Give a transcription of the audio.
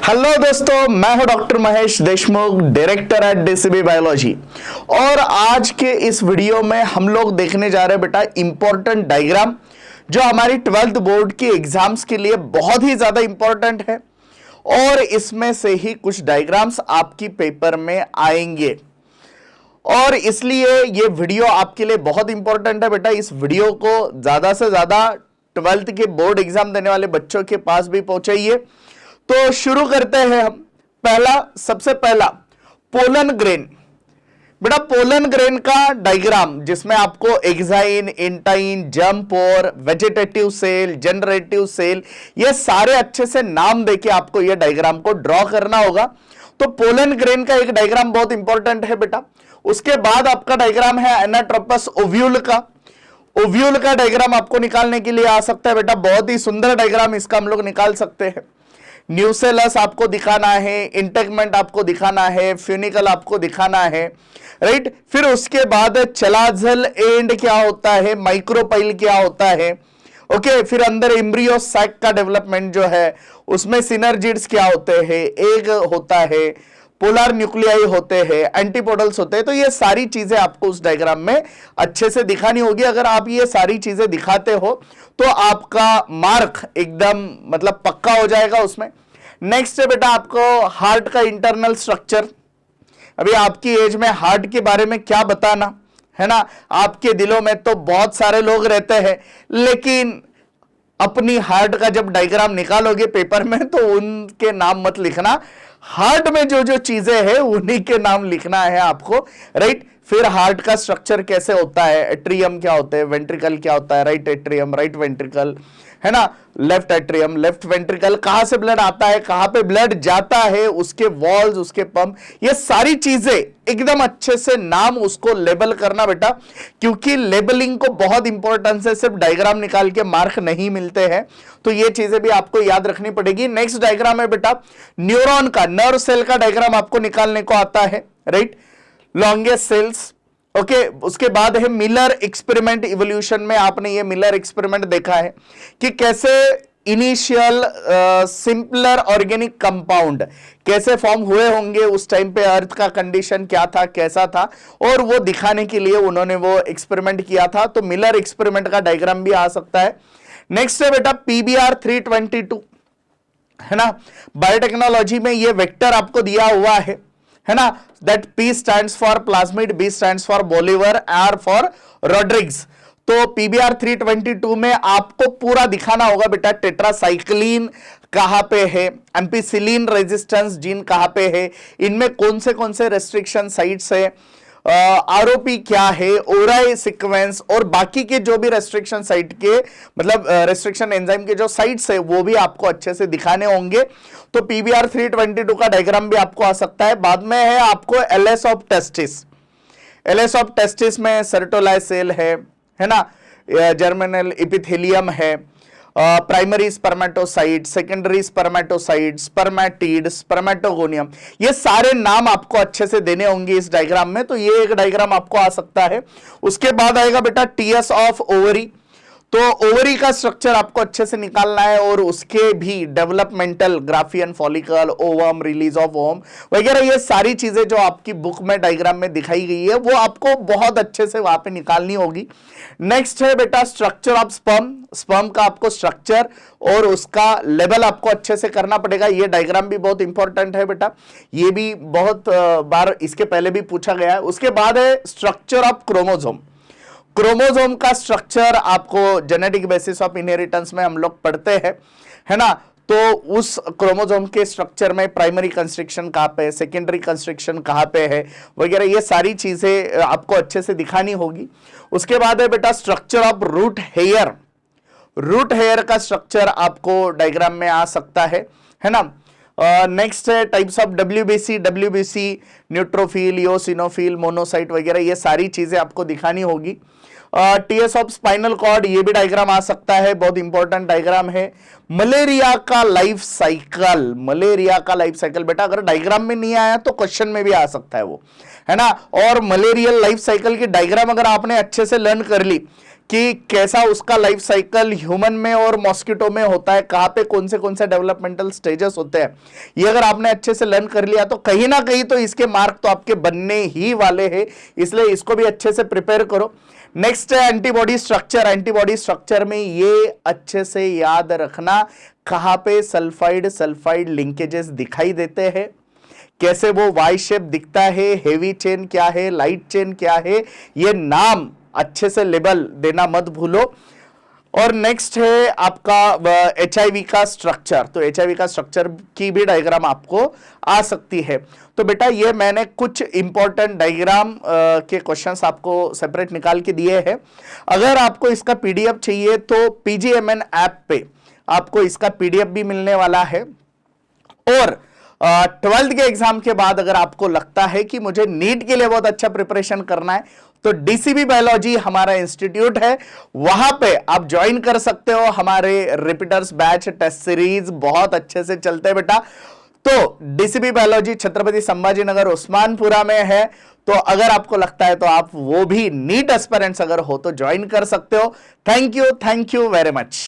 Hello दोस्तों, मैं हूं doctor Mahesh Deshmukh, director at DCB biology. और आज के इस वीडियो में हम लोग देखने जा रहे हैं बेटा इंपॉर्टेंट डायग्राम जो हमारी 12th बोर्ड की एग्जाम्स के लिए बहुत ही ज्यादा इंपॉर्टेंट है। और इसमें से ही कुछ डायग्राम्स आपकी पेपर में आएंगे और इसलिए ये वीडियो आपके लिए बहुत इंपॉर्टेंट है बेटा। इस वीडियो को ज्यादा से ज्यादा 12th के बोर्ड एग्जाम देने वाले बच्चों के पास भी पहुंचाइए। तो शुरू करते हैं हम। सबसे पहला पोलन ग्रेन। बेटा पोलन ग्रेन का डायग्राम जिसमें आपको एक्साइन, इंटाइन, जंप और वेजिटेटिव सेल, जनरेटिव सेल, ये सारे अच्छे से नाम देके आपको ये डायग्राम को ड्रॉ करना होगा। तो पोलन ग्रेन का एक डायग्राम बहुत इंपॉर्टेंट है बेटा। उसके बाद आपका डायग्राम है एनाट्रोपस ओव्यूल का। ओव्यूल का डायग्राम आपको निकालने के लिए आ सकता है बेटा, बहुत ही सुंदर डायग्राम इसका हम लोग निकाल सकते हैं। न्यूसेलस आपको दिखाना है, इंटेगमेंट आपको दिखाना है, फ्यूनिकल आपको दिखाना है, राइट। फिर उसके बाद चलाजल एंड क्या होता है, माइक्रोपाइल क्या होता है, ओके। फिर अंदर एम्ब्रियो सैक का डेवलपमेंट जो है उसमें सिनर्जिड्स क्या होते हैं, एग होता है, पोलर न्यूक्लियाई होते हैं, एंटीपोडल्स होते हैं। तो ये सारी चीजें आपको उस डायग्राम में अच्छे से दिखानी होगी। अगर आप ये सारी चीजें दिखाते हो तो आपका मार्क एकदम मतलब पक्का हो जाएगा उसमें। नेक्स्ट है बेटा आपको हार्ट का इंटरनल स्ट्रक्चर। अभी आपकी एज में हार्ट के बारे में क्या बताना है ना। आपके दिलों में तो बहुत सारे लोग रहते हैं, लेकिन अपनी हार्ट का जब डायग्राम निकालोगे पेपर में तो उनके नाम मत लिखना। हार्ट में जो जो चीजें हैं उन्हीं के नाम लिखना है आपको, राइट। फिर हार्ट का स्ट्रक्चर कैसे होता है, एट्रियम क्या होता है, वेंट्रिकल क्या होता है, राइट एट्रियम, राइट वेंट्रिकल, है ना, लेफ्ट एट्रियम, लेफ्ट वेंट्रिकल, कहां से ब्लड आता है, कहां पे ब्लड जाता है, उसके वॉल्स, उसके पंप, ये सारी चीजें एकदम अच्छे से नाम उसको लेबल करना बेटा, क्योंकि लेबलिंग को बहुत इंपॉर्टेंस है। सिर्फ डायग्राम निकाल के मार्क नहीं मिलते हैं, तो ये चीजें भी आपको याद रखनी पड़ेगी। नेक्स्ट डायग्राम है बेटा न्यूरॉन का, नर्व सेल का डायग्राम आपको निकालने को आता है, राइट, लॉन्गेस्ट सेल्स, ओके। उसके बाद है मिलर एक्सपेरिमेंट। इवोल्यूशन में आपने ये मिलर एक्सपेरिमेंट देखा है कि कैसे इनिशियल सिंपलर ऑर्गेनिक कंपाउंड कैसे फॉर्म हुए होंगे, उस टाइम पे अर्थ का कंडीशन क्या था, कैसा था, और वो दिखाने के लिए उन्होंने वो एक्सपेरिमेंट किया था। तो मिलर एक्सपेरिमेंट का डायग्राम भी आ सकता है। नेक्स्ट है बेटा PBR 322, है ना। बायोटेक्नोलॉजी में ये वेक्टर आपको दिया हुआ है ना, that P stands for plasmid, B stands for Bolivar, R for Rodriguez. तो PBR 322 में आपको पूरा दिखाना होगा बेटा टेट्रासाइक्लिन कहां पे है, एम्पिसिलिन रेजिस्टेंस जीन कहां पे है, इनमें कौन से रेस्ट्रिक्शन साइट्स है, आरओपी क्या है, ओराई सीक्वेंस, और बाकी के जो भी रेस्ट्रिक्शन साइट के मतलब रेस्ट्रिक्शन एंजाइम के जो साइट्स है वो भी आपको अच्छे से दिखाने होंगे। तो PBR 322 का डायग्राम भी आपको आ सकता है। बाद में है आपको LS of testis. LS of testis में सर्टोलाई सेल है ना, जर्मिनल एपिथेलियम है, primary spermatocyte, secondary spermatocyte, spermatid, spermatogonium, ये सारे नाम आपको अच्छे से देने होंगे इस डायग्राम में। तो ये एक डायग्राम आपको आ सकता है। उसके बाद आएगा बेटा TS ऑफ ओवरी। तो ओवरी का स्ट्रक्चर आपको अच्छे से निकालना है और उसके भी developmental, Graafian follicle, ovum, release of ovum वगैरह, ये सारी चीजें जो आपकी बुक में डायग्राम में दिखाई गई है वो आपको बहुत अच्छे से वहां पे निकालनी होगी। नेक्स्ट है बेटा स्ट्रक्चर ऑफ स्पर्म। स्पर्म का आपको स्ट्रक्चर और उसका लेवल आपको अच्छे से करना पड़ेगा। ये डायग्राम भी बहुत इंपॉर्टेंट है बेटा, ये भी बहुत बार इसके पहले भी पूछा गया है। उसके बाद है स्ट्रक्चर ऑफ क्रोमोसोम। क्रोमोसोम का स्ट्रक्चर आपको जेनेटिक बेसिस ऑफ इनहेरिटेंस में हम लोग पढ़ते हैं, है ना। तो उस क्रोमोसोम के स्ट्रक्चर में प्राइमरी कंस्ट्रक्शन कहां पे है, सेकेंडरी कंस्ट्रक्शन कहां पे है वगैरह, ये सारी चीजें आपको अच्छे से दिखानी होगी। उसके बाद है बेटा structure of root hair. Root hair का स्ट्रक्चर आपको डायग्राम में आ सकता है ना। नेक्स्ट है types of WBC, neutrophil, eosinophil, monocyte वगैरह, ये सारी चीजें आपको दिखानी होगी। TS ऑफ स्पाइनल कॉर्ड, ये भी डायग्राम आ सकता है, बहुत इंपॉर्टेंट डायग्राम है। मलेरिया का लाइफ साइकिल। मलेरिया का लाइफ साइकिल बेटा अगर डायग्राम में नहीं आया तो क्वेश्चन में भी आ सकता है वो, है ना। और मलेरियल लाइफ साइकिल की डायग्राम अगर आपने अच्छे से लर्न कर ली कि कैसा उसका लाइफ साइकिल ह्यूमन में और मॉस्किटो में होता है, कहां पे कौन से डेवलपमेंटल स्टेजेस होते हैं, ये अगर आपने अच्छे से लर्न कर लिया तो कहीं ना कहीं तो इसके मार्क तो आपके बनने ही वाले हैं, इसलिए इसको भी अच्छे से प्रिपेयर करो। नेक्स्ट है एंटीबॉडी स्ट्रक्चर। एंटीबॉडी स्ट्रक्चर में ये अच्छे से याद रखना कहां पे सल्फाइड सल्फाइड लिंकेजेस दिखाई देते हैं, कैसे वो वाई शेप दिखता है, हेवी चेन क्या है, लाइट चेन क्या है, ये नाम अच्छे से लेबल देना मत भूलो। और नेक्स्ट है आपका HIV का स्ट्रक्चर। तो HIV का स्ट्रक्चर की भी डायग्राम आपको आ सकती है। तो बेटा ये मैंने कुछ इंपॉर्टेंट डायग्राम के क्वेश्चंस आपको सेपरेट निकाल के दिए हैं। अगर आपको इसका PDF चाहिए तो PGMN ऐप पे आपको इसका PDF भी मिलने वाला है। और 12th के एग्जाम के बाद अगर आपको लगता है कि मुझे नीट के लिए बहुत अच्छा प्रिपरेशन करना है तो DCB बायोलॉजी हमारा इंस्टीट्यूट है, वहां पे आप ज्वाइन कर सकते हो। हमारे रिपीटर्स बैच टेस्ट सीरीज बहुत अच्छे से चलते हैं बेटा। तो DCB बायोलॉजी छत्रपति संभाजी नगर उस्मानपुरा में है, तो अगर आपको लगता है तो आप वो भी नीट एस्पिरेंट्स अगर हो तो ज्वाइन कर सकते हो। Thank you very much.